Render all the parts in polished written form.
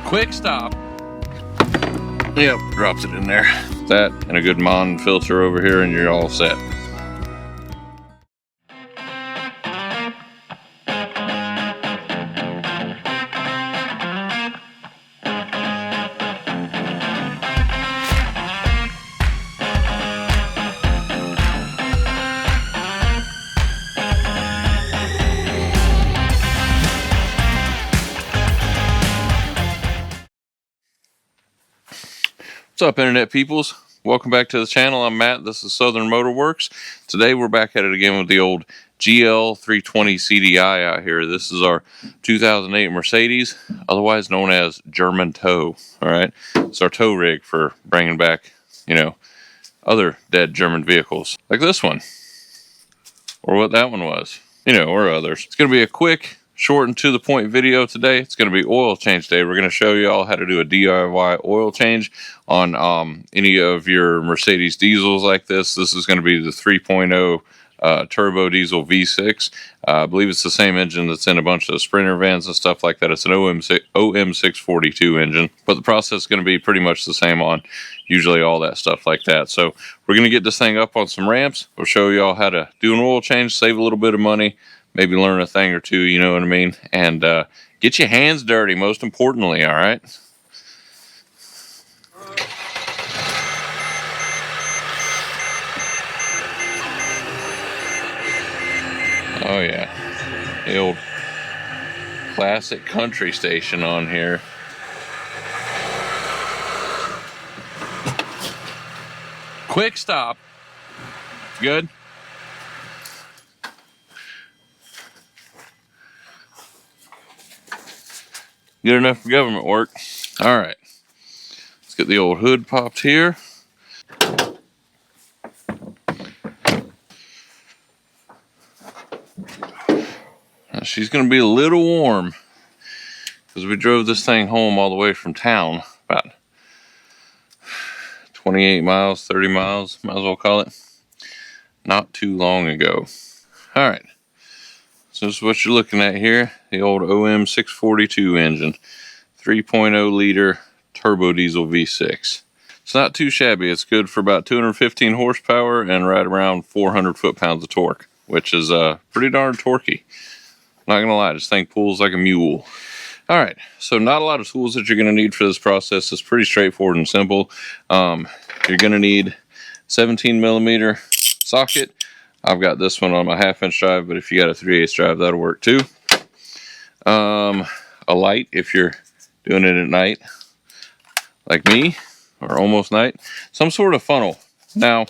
Quick stop. Yep, drops it in there. That and a good Mon filter over here and you're all set. What's up, internet peoples? Welcome back to the channel. I'm Matt. This is Southern Motor Works. Today we're back at it again with the old GL320cdi out here. This is our 2008 Mercedes, otherwise known as German tow. All right, it's our tow rig for bringing back, other dead German vehicles like this one, or what that one was, or others. It's going to be a quick, short and to the point video today. It's going to be oil change day. We're going to show you all how to do a DIY oil change on any of your Mercedes diesels like this. This is going to be the 3.0 turbo diesel V6. I believe it's the same engine that's in a bunch of Sprinter vans and stuff like that. It's an OM642 engine, but the process is going to be pretty much the same on usually all that stuff like that. So we're going to get this thing up on some ramps. We'll show you all how to do an oil change, save a little bit of money, maybe learn a thing or two, you know what I mean? And get your hands dirty, most importantly, all right? Oh yeah, the old classic country station on here. Quick stop. Good. Good enough for government work. All right, let's get the old hood popped here. Now, she's going to be a little warm because we drove this thing home all the way from town, about 28 miles, 30 miles, might as well call it, not too long ago. All right. So this is what you're looking at here, the old OM642 engine, 3.0 liter turbo diesel V6. It's not too shabby. It's good for about 215 horsepower and right around 400 foot-pounds of torque, which is pretty darn torquey. Not gonna lie, this thing pulls like a mule. All right, so not a lot of tools that you're gonna need for this process. It's pretty straightforward and simple. You're gonna need 17 millimeter socket. I've got this one on my 1/2-inch drive, but if you got a 3/8 drive, that'll work too. A light if you're doing it at night, like me, or almost night. Some sort of funnel. Now,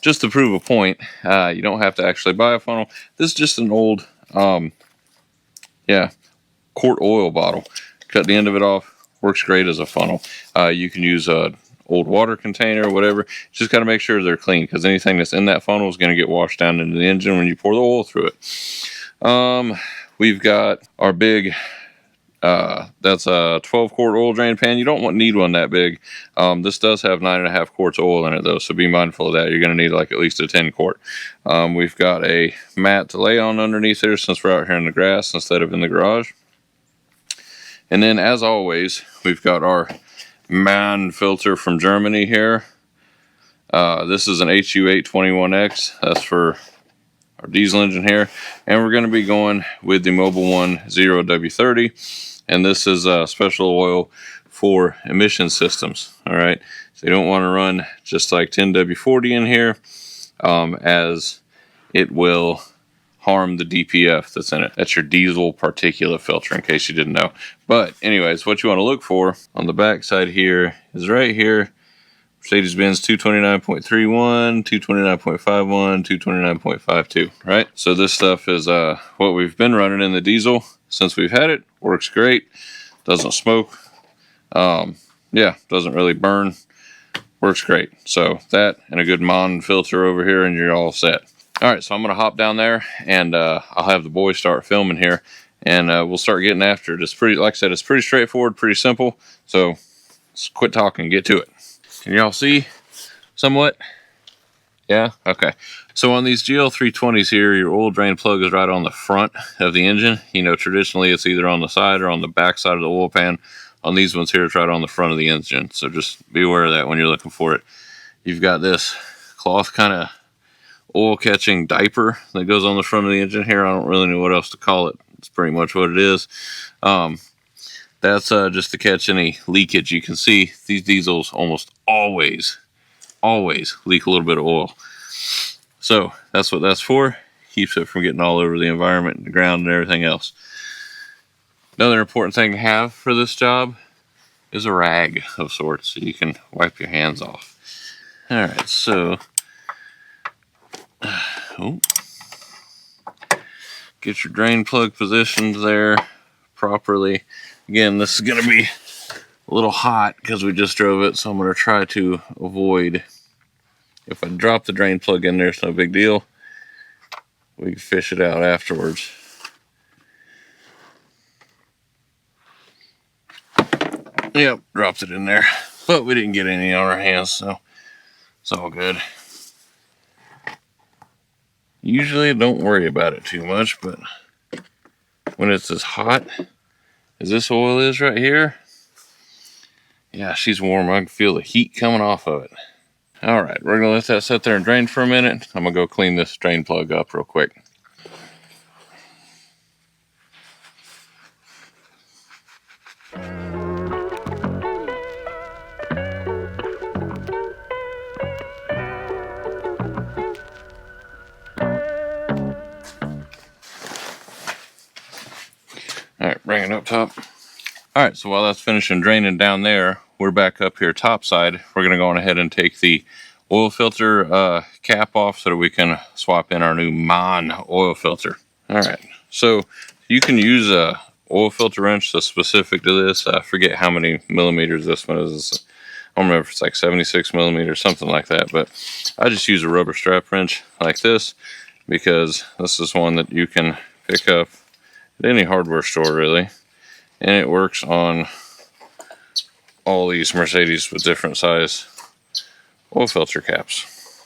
just to prove a point, you don't have to actually buy a funnel. This is just an old, quart oil bottle. Cut the end of it off. Works great as a funnel. You can use a old water container or whatever. Just got to make sure they're clean, because anything that's in that funnel is going to get washed down into the engine when you pour the oil through it. We've got our big, that's a 12-quart oil drain pan. You don't need one that big. This does have 9.5 quarts of oil in it though, so be mindful of that. You're going to need like at least a 10-quart. We've got a mat to lay on underneath there since we're out here in the grass instead of in the garage. And then, as always, we've got our Man filter from Germany here. This is an HU821X. That's for our diesel engine here. And we're going to be going with the Mobil 1 0W30. And this is a special oil for emission systems. All right. So you don't want to run just like 10W40 in here, as it will harm the DPF that's in it. That's your diesel particulate filter, in case you didn't know. But anyways, what you want to look for on the back side here is right here, Mercedes-Benz 229.31, 229.51, 229.52, right? So this stuff is what we've been running in the diesel since we've had it. Works great, doesn't smoke, doesn't really burn, works great. So that and a good Mon filter over here and you're all set. All right, so I'm going to hop down there and I'll have the boys start filming here and we'll start getting after it. It's pretty, like I said, it's pretty straightforward, pretty simple. So let's quit talking and get to it. Can y'all see somewhat? Yeah? Okay. So on these GL320s here, your oil drain plug is right on the front of the engine. You know, traditionally it's either on the side or on the back side of the oil pan. on these ones here, it's right on the front of the engine. So just be aware of that when you're looking for it. You've got this cloth kind of oil catching diaper that goes on the front of the engine here. I don't really know what else to call it. It's pretty much what it is. That's just to catch any leakage. You can see these diesels almost always leak a little bit of oil. So that's what that's for. Keeps it from getting all over the environment and the ground and everything else. Another important thing to have for this job is a rag of sorts so you can wipe your hands off. Alright, so get your drain plug positioned there properly. Again, this is going to be a little hot because we just drove it, so I'm going to try to avoid, if I drop the drain plug in there, it's no big deal. We can fish it out afterwards. Yep, dropped it in there, but we didn't get any on our hands, so it's all good. Usually I don't worry about it too much, but when it's as hot as this oil is right here, yeah, she's warm. I can feel the heat coming off of it. All right, we're gonna let that sit there and drain for a minute. I'm gonna go clean this drain plug up real quick. All right, bring it up top. All right, so while that's finishing draining down there, we're back up here topside. We're gonna go on ahead and take the oil filter cap off so that we can swap in our new MON oil filter. All right, so you can use a oil filter wrench that's specific to this. I forget how many millimeters this one is. I don't remember if it's like 76 millimeters, something like that, but I just use a rubber strap wrench like this because this is one that you can pick up at any hardware store really, and it works on all these Mercedes with different size oil filter caps.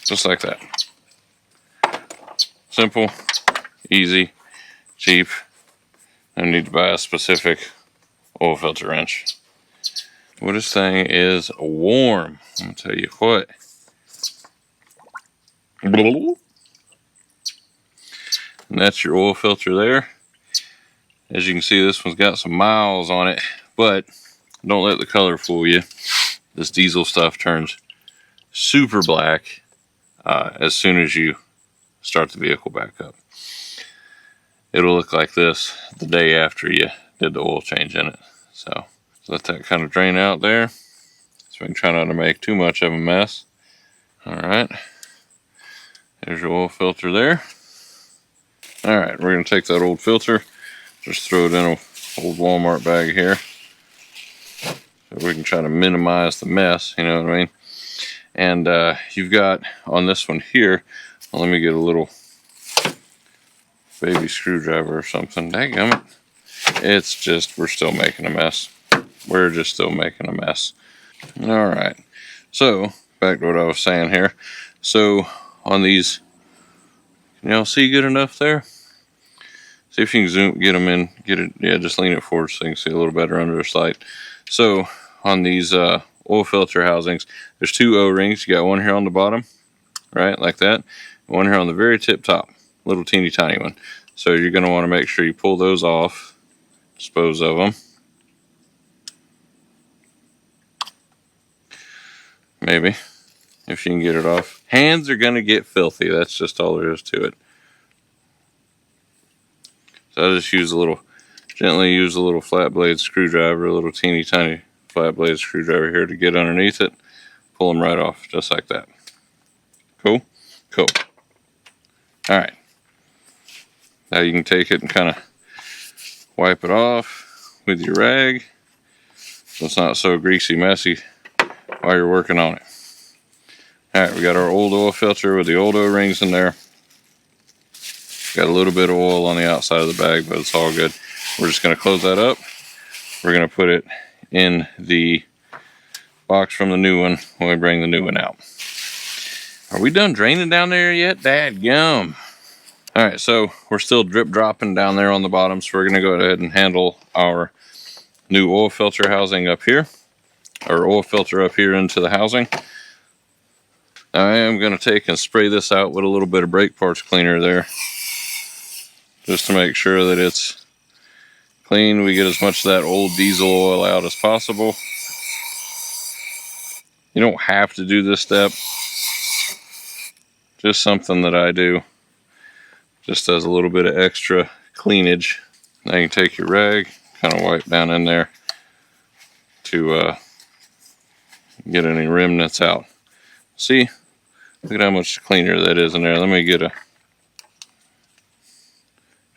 Just like that. Simple, easy, cheap. I need to buy a specific oil filter wrench. Well, this thing is warm. I'm gonna tell you what. And that's your oil filter there. As you can see, this one's got some miles on it, but don't let the color fool you. This diesel stuff turns super black as soon as you start the vehicle back up. It'll look like this the day after you did the oil change in it. So let that kind of drain out there, so we can try not to make too much of a mess. All right, there's your oil filter there. All right, we're gonna take that old filter, just throw it in an old Walmart bag here, so we can try to minimize the mess, you know what I mean? And you've got on this one here, well, let me get a little baby screwdriver or something. Dadgummit. It's just, we're still making a mess. We're just still making a mess. All right, so back to what I was saying here. So on these, can y'all see good enough there? See if you can zoom, get them in, get it, yeah, just lean it forward so you can see a little better under the light. So on these oil filter housings, there's two O-rings. You got one here on the bottom, right, like that. One here on the very tip top, little teeny tiny one. So you're gonna wanna make sure you pull those off, dispose of them. Maybe, if you can get it off. Hands are gonna get filthy, that's just all there is to it. So I just use a little, gently use a little flat blade screwdriver, a little teeny tiny flat blade screwdriver here to get underneath it. Pull them right off, just like that. Cool? Cool. All right. Now you can take it and kind of wipe it off with your rag so it's not so greasy messy while you're working on it. All right, we got our old oil filter with the old O-rings in there. Got a little bit of oil on the outside of the bag, but it's all good. We're just going to close that up. We're going to put it in the box from the new one when we bring the new one out. Are we done draining down there yet? Dadgum. All right, so we're still drip dropping down there on the bottom, so we're going to go ahead and handle our new oil filter housing up here, or oil filter up here into the housing. Now I am going to take and spray this out with a little bit of brake parts cleaner there, just to make sure that it's clean. We get as much of that old diesel oil out as possible. You don't have to do this step, just something that I do, just as a little bit of extra cleanage. Now you can take your rag, kind of wipe down in there to get any remnants out. See, look at how much cleaner that is in there. Let me get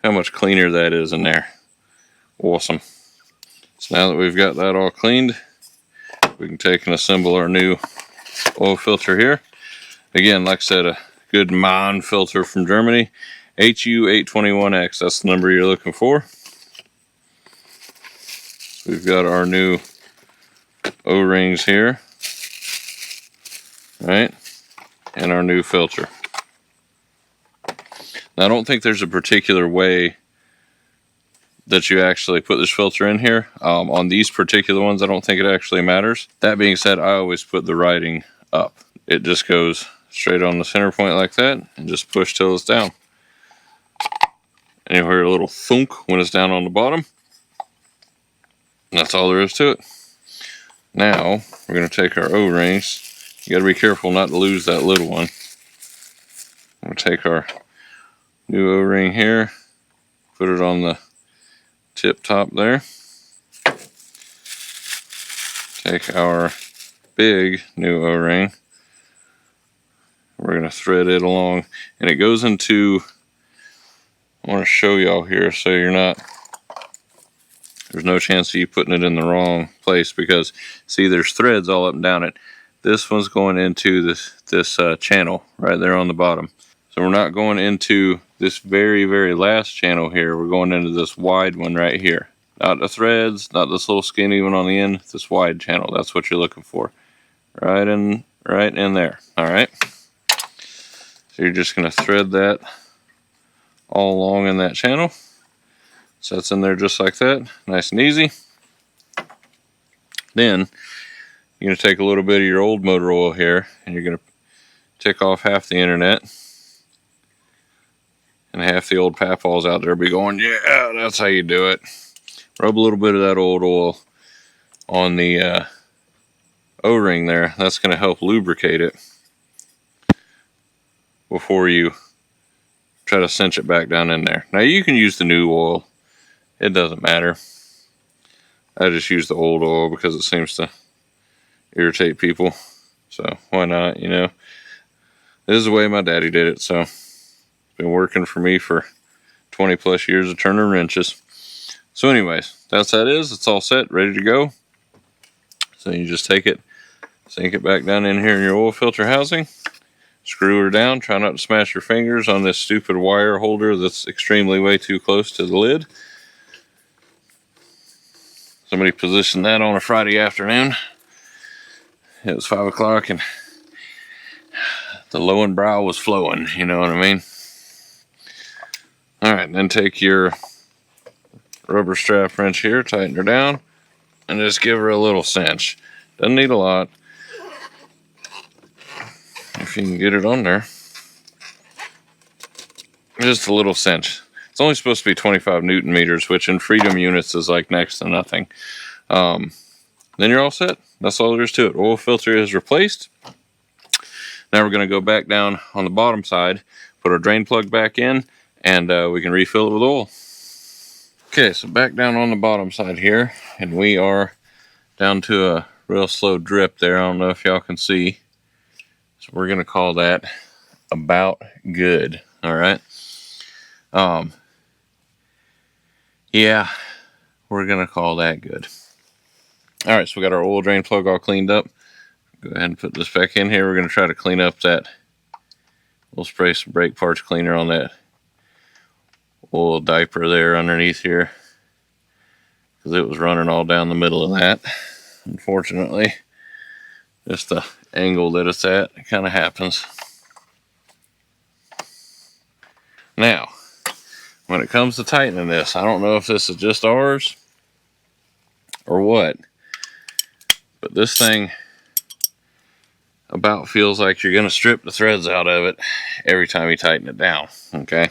how much cleaner that is in there. Awesome. So now that we've got that all cleaned, we can take and assemble our new oil filter here. Again, like I said, a good Mann filter from Germany, HU821X. That's the number you're looking for. We've got our new O-rings here, right, and our new filter. Now, I don't think there's a particular way that you actually put this filter in here. On these particular ones, I don't think it actually matters. That being said, I always put the writing up. It just goes straight on the center point like that, and just push till it's down. And you'll hear a little thunk when it's down on the bottom. And that's all there is to it. Now, we're going to take our O-rings. You got to be careful not to lose that little one. We'll take our new O-ring here, put it on the tip top there. Take our big new O-ring. We're going to thread it along, and it goes into, I want to show y'all here so there's no chance of you putting it in the wrong place, because see, there's threads all up and down it. This one's going into this channel right there on the bottom. So we're not going into this very, very last channel here. We're going into this wide one right here. Not the threads, not this little skinny one on the end, this wide channel. That's what you're looking for. Right in there. All right. So you're just going to thread that all along in that channel. So that's in there just like that, nice and easy. Then you're going to take a little bit of your old motor oil here, and you're going to tick off half the internet. And half the old papaws out there be going, yeah, that's how you do it. Rub a little bit of that old oil on the O-ring there. That's going to help lubricate it before you try to cinch it back down in there. Now you can use the new oil. It doesn't matter. I just use the old oil because it seems to irritate people. So why not, you know? This is the way my daddy did it, so it's been working for me for 20 plus years of turning wrenches. So anyways, that's how it is. It's all set, ready to go. So you just take it, sink it back down in here in your oil filter housing, screw her down, try not to smash your fingers on this stupid wire holder that's extremely way too close to the lid. Somebody positioned that on a Friday afternoon. It was 5 o'clock and the lowen brow was flowing, you know what I mean? All right, then take your rubber strap wrench here, tighten her down, and just give her a little cinch. Doesn't need a lot. If you can get it on there. Just a little cinch. It's only supposed to be 25 Newton meters, which in freedom units is like next to nothing. Then you're all set. That's all there is to it. Oil filter is replaced. Now we're going to go back down on the bottom side, put our drain plug back in, and we can refill it with oil. Okay, so back down on the bottom side here, and we are down to a real slow drip there. I don't know if y'all can see. So we're going to call that about good. All right. Yeah, we're going to call that good. All right, so we got our oil drain plug all cleaned up. Go ahead and put this back in here. We're going to try to clean up that. We'll spray some brake parts cleaner on that oil diaper there underneath here, because it was running all down the middle of that. Unfortunately, just the angle that it's at, it kind of happens. Now, when it comes to tightening this, I don't know if this is just ours or what, but this thing about feels like you're going to strip the threads out of it every time you tighten it down. Okay,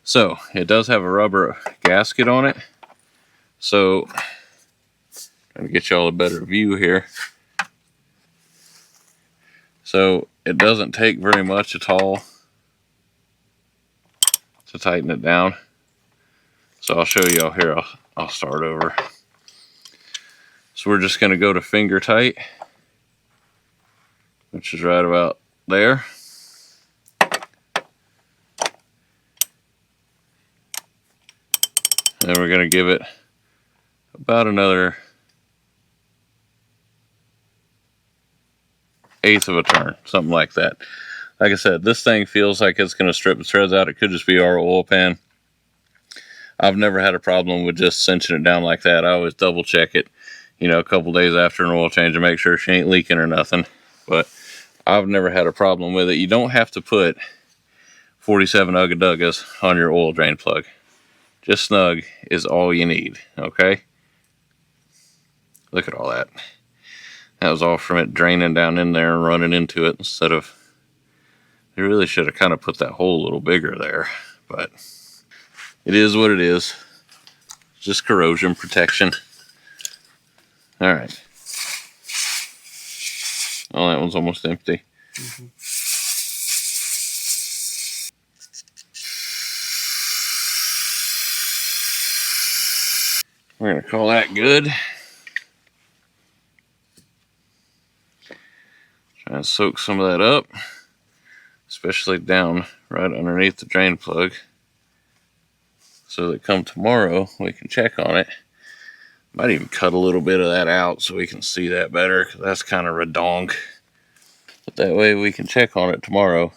so it does have a rubber gasket on it, so trying to get y'all a better view here. So it doesn't take very much at all to tighten it down. So I'll show y'all here. I'll start over. So we're just going to go to finger tight, which is right about there. And we're going to give it about another 1/8 of a turn, something like that. Like I said, this thing feels like it's going to strip the threads out. It could just be our oil pan. I've never had a problem with just cinching it down like that. I always double check it, you know, a couple days after an oil change to make sure she ain't leaking or nothing. But I've never had a problem with it. You don't have to put 47 Ugga-Duggas on your oil drain plug. Just snug is all you need, okay? Look at all that. That was all from it draining down in there and running into it instead of... They really should have kind of put that hole a little bigger there, but it is what it is. Just corrosion protection. All right. Oh, that one's almost empty. We're going to call that good. Try and soak some of that up, especially down right underneath the drain plug, so that come tomorrow we can check on it. Might even cut a little bit of that out so we can see that better, because that's kind of redonk. But that way we can check on it tomorrow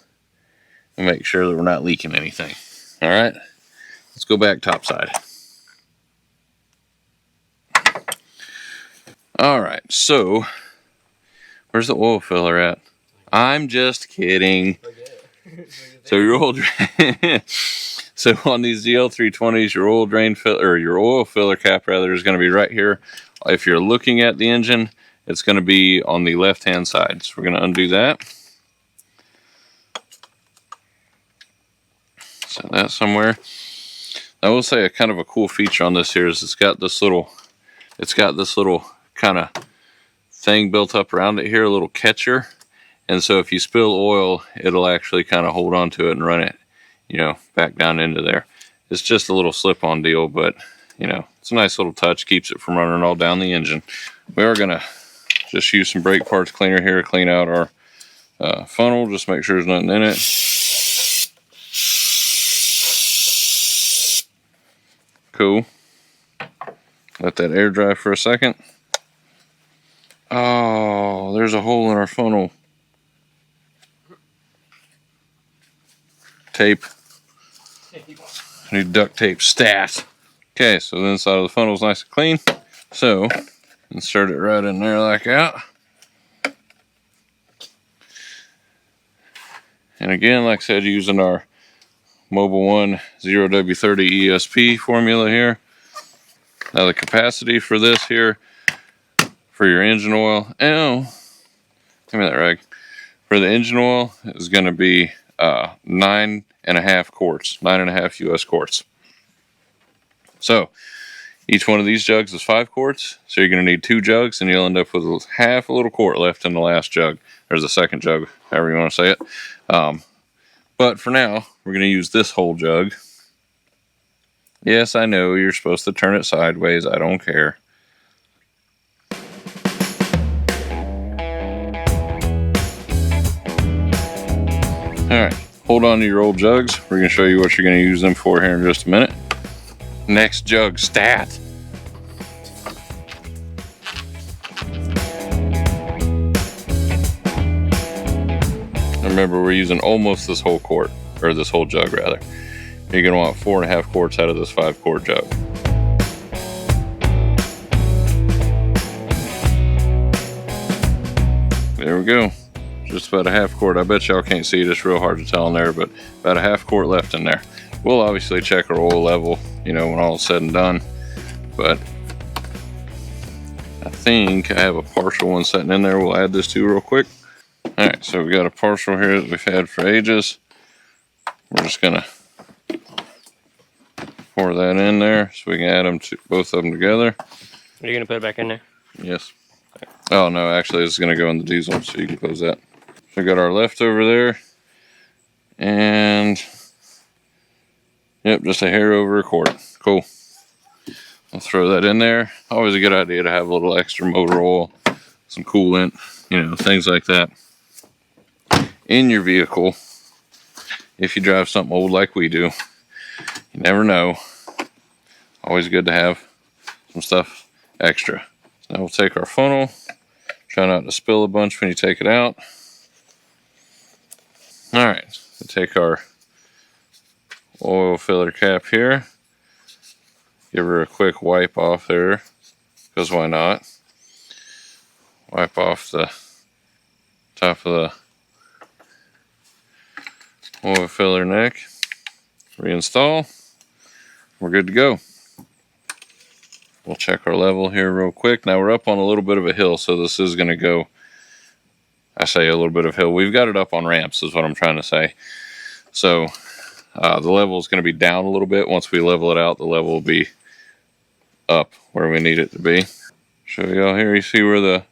and make sure that we're not leaking anything. All right, let's go back topside. All right, so where's the oil filler at? I'm just kidding. So your oil so on these GL320s, your oil drain filler, or your oil filler cap rather, is going to be right here. If you're looking at the engine, it's going to be on the left hand side. So we're going to undo that. Set that somewhere. I will say a kind of a cool feature on this here is it's got this little kind of thing built up around it here, a little catcher. And so if you spill oil, it'll actually kind of hold on to it and run it, you know, back down into there. It's just a little slip-on deal, but, you know, it's a nice little touch, keeps it from running all down the engine. We are going to just use some brake parts cleaner here to clean out our funnel, just make sure there's nothing in it. Cool. Let that air dry for a second. Oh, there's a hole in our funnel. Tape. I need duct tape stat. Okay, so the inside of the funnel is nice and clean. So insert it right in there like that. And again, like I said, using our Mobile One 0W30 ESP formula here. Now the capacity for this here, for your engine oil, give me that rag. For the engine oil is going to be 9.5 quarts, 9.5 US quarts. So each one of these jugs is 5 quarts, so you're going to need 2 jugs, and you'll end up with half a little quart left in the last jug. There's the second jug, however you want to say it. But for now, we're going to use this whole jug. Yes, I know you're supposed to turn it sideways. I don't care. Alright, hold on to your old jugs. We're going to show you what you're going to use them for here in just a minute. Next jug stat. Remember, we're using almost this whole quart, or this whole jug rather. You're going to want 4.5 quarts out of this 5 quart jug. There we go. just about a half quart. I bet y'all can't see it, it's real hard to tell in there, but about a half quart left in there. We'll obviously check our oil level, you know, when all is said and done, but I think I have a partial one sitting in there. We'll add this to real quick. All right, so we got a partial here that we've had for ages. We're just gonna pour that in there so we can add them to both of them together. Are you gonna put it back in there? Yes. Oh no, actually this is gonna go in the diesel, so you can close that. So we got our leftover there, and yep, just a hair over a quart. Cool. I'll throw that in there. Always a good idea to have a little extra motor oil, some coolant, you know, things like that in your vehicle. If you drive something old like we do, you never know. Always good to have some stuff extra. So now we'll take our funnel. Try not to spill a bunch when you take it out. All right, we'll take our oil filler cap here. Give her a quick wipe off there, because why not? Wipe off the top of the oil filler neck. Reinstall. We're good to go. We'll check our level here real quick. Now we're up on a little bit of a hill, so this is going to go, I say a little bit of hill. We've got it up on ramps is what I'm trying to say. So the level is going to be down a little bit. Once we level it out, the level will be up where we need it to be. Show y'all here, you see where the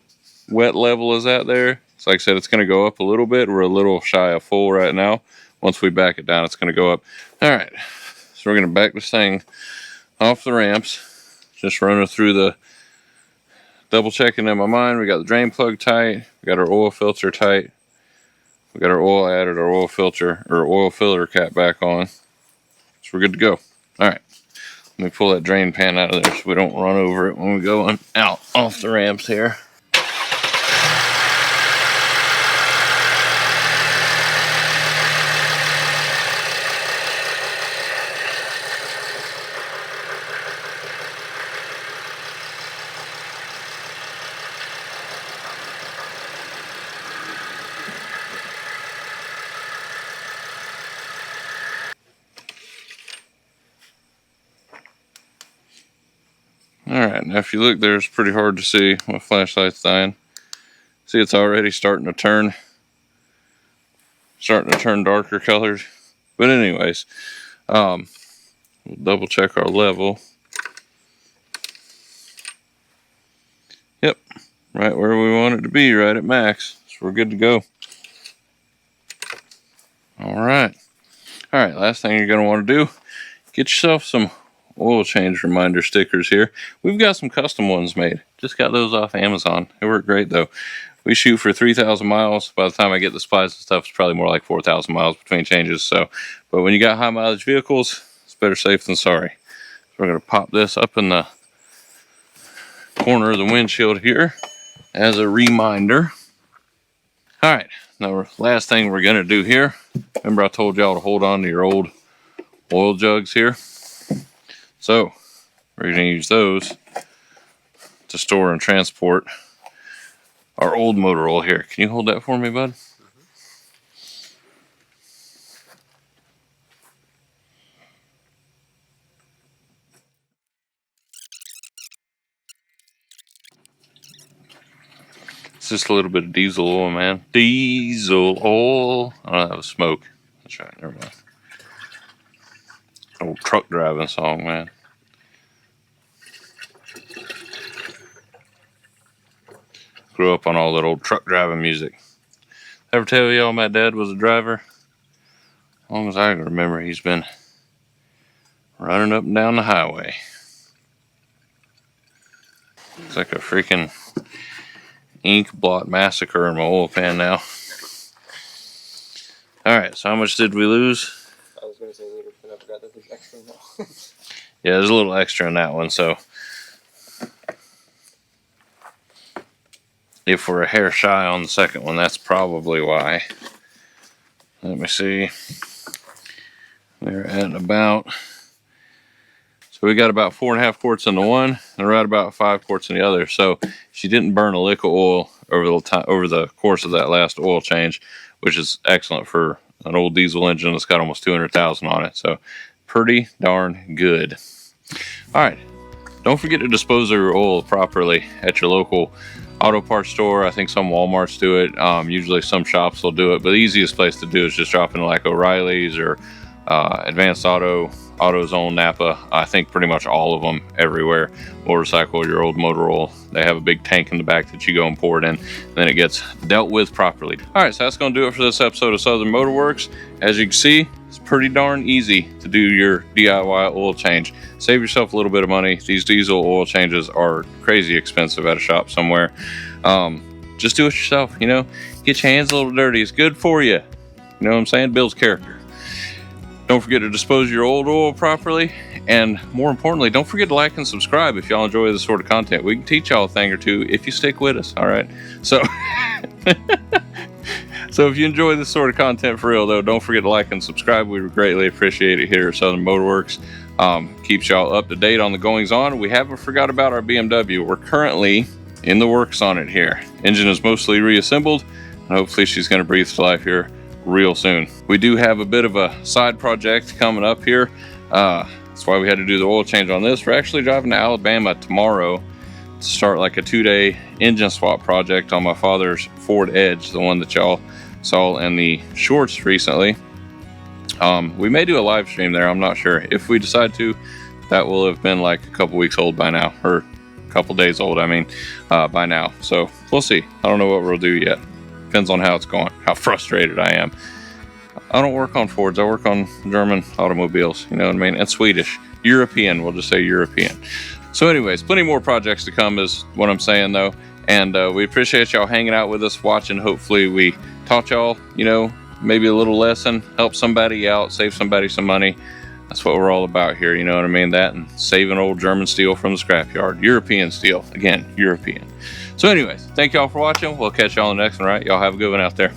wet level is at there? So like I said, it's going to go up a little bit. We're a little shy of full right now. Once we back it down, it's going to go up. All right, so we're going to back this thing off the ramps. Just running through the, double checking in my mind. We got the drain plug tight. We got our oil filter tight. We got our oil added, our oil filter or oil filler cap back on. So we're good to go. All right. Let me pull that drain pan out of there so we don't run over it when we go out off the ramps here. Alright, now if you look there, it's pretty hard to see. My flashlight's dying. See, it's already starting to turn darker colors. But anyways, we'll double check our level. Yep, right where we want it to be, right at max. So we're good to go. Alright, last thing you're going to want to do, get yourself some oil change reminder stickers here. We've got some custom ones made. Just got those off Amazon. They work great though. We shoot for 3,000 miles. By the time I get the supplies and stuff, it's probably more like 4,000 miles between changes. So, but when you got high mileage vehicles, it's better safe than sorry. So we're going to pop this up in the corner of the windshield here as a reminder. All right, now the last thing we're going to do here. Remember I told y'all to hold on to your old oil jugs here. So we're going to use those to store and transport our old motor oil here. Can you hold that for me, bud? It's just a little bit of diesel oil, man. Diesel oil. Oh, that was smoke. That's right, never mind. Old truck driving song, man. Grew up on all that old truck driving music. Ever tell y'all my dad was a driver? As long as I can remember, he's been running up and down the highway. It's like a freaking ink blot massacre in my oil pan now. Alright, so how much did we lose? I was going to say liters, but I forgot that there's extra now. Yeah, there's a little extra in that one, so if we're a hair shy on the second one, that's probably why. Let me see. They're at about, so we got about 4.5 quarts in the one and right about 5 quarts in the other. So she didn't burn a lick of oil over the course of that last oil change, which is excellent for an old diesel engine that's got almost 200,000 on it. So pretty darn good. All right, don't forget to dispose of your oil properly at your local auto parts store. I think some Walmarts do it. Usually some shops will do it, but the easiest place to do is just drop into like O'Reilly's or Advanced AutoZone, Napa. I think pretty much all of them everywhere will recycle your old motor oil. They have a big tank in the back that you go and pour it in, and then it gets dealt with properly. All right, so that's going to do it for this episode of Southern Motor Works. As you can see, it's pretty darn easy to do your DIY oil change. Save yourself a little bit of money. These diesel oil changes are crazy expensive at a shop somewhere. Just do it yourself, you know. Get your hands a little dirty. It's good for you. You know what I'm saying? Builds character. Don't forget to dispose of your old oil properly. And more importantly, don't forget to like and subscribe if y'all enjoy this sort of content. We can teach y'all a thing or two if you stick with us, all right? So, so if you enjoy this sort of content for real, though, don't forget to like and subscribe. We would greatly appreciate it here at Southern Motor Works. Keeps y'all up to date on the goings on. We haven't forgot about our BMW. We're currently in the works on it here. Engine is mostly reassembled, and hopefully she's going to breathe to life here real soon. We do have a bit of a side project coming up here. That's why we had to do the oil change on this. We're actually driving to Alabama tomorrow to start like a 2-day engine swap project on my father's Ford Edge, the one that y'all saw in the shorts recently. We may do a live stream there. I'm not sure. If we decide to, that will have been like a couple weeks old by now, or a couple days old, I mean, by now. So we'll see. I don't know what we'll do yet. Depends on how it's going, how frustrated I am. I don't work on Fords. I work on German automobiles, you know what I mean? And Swedish. European, we'll just say European. So anyways, plenty more projects to come is what I'm saying, though. And we appreciate y'all hanging out with us, watching. Hopefully we taught y'all, you know, maybe a little lesson, help somebody out, save somebody some money. That's what we're all about here, you know what I mean? That and saving old German steel from the scrapyard. European steel. Again, European. So anyways, thank y'all for watching. We'll catch y'all on the next one, right? Y'all have a good one out there.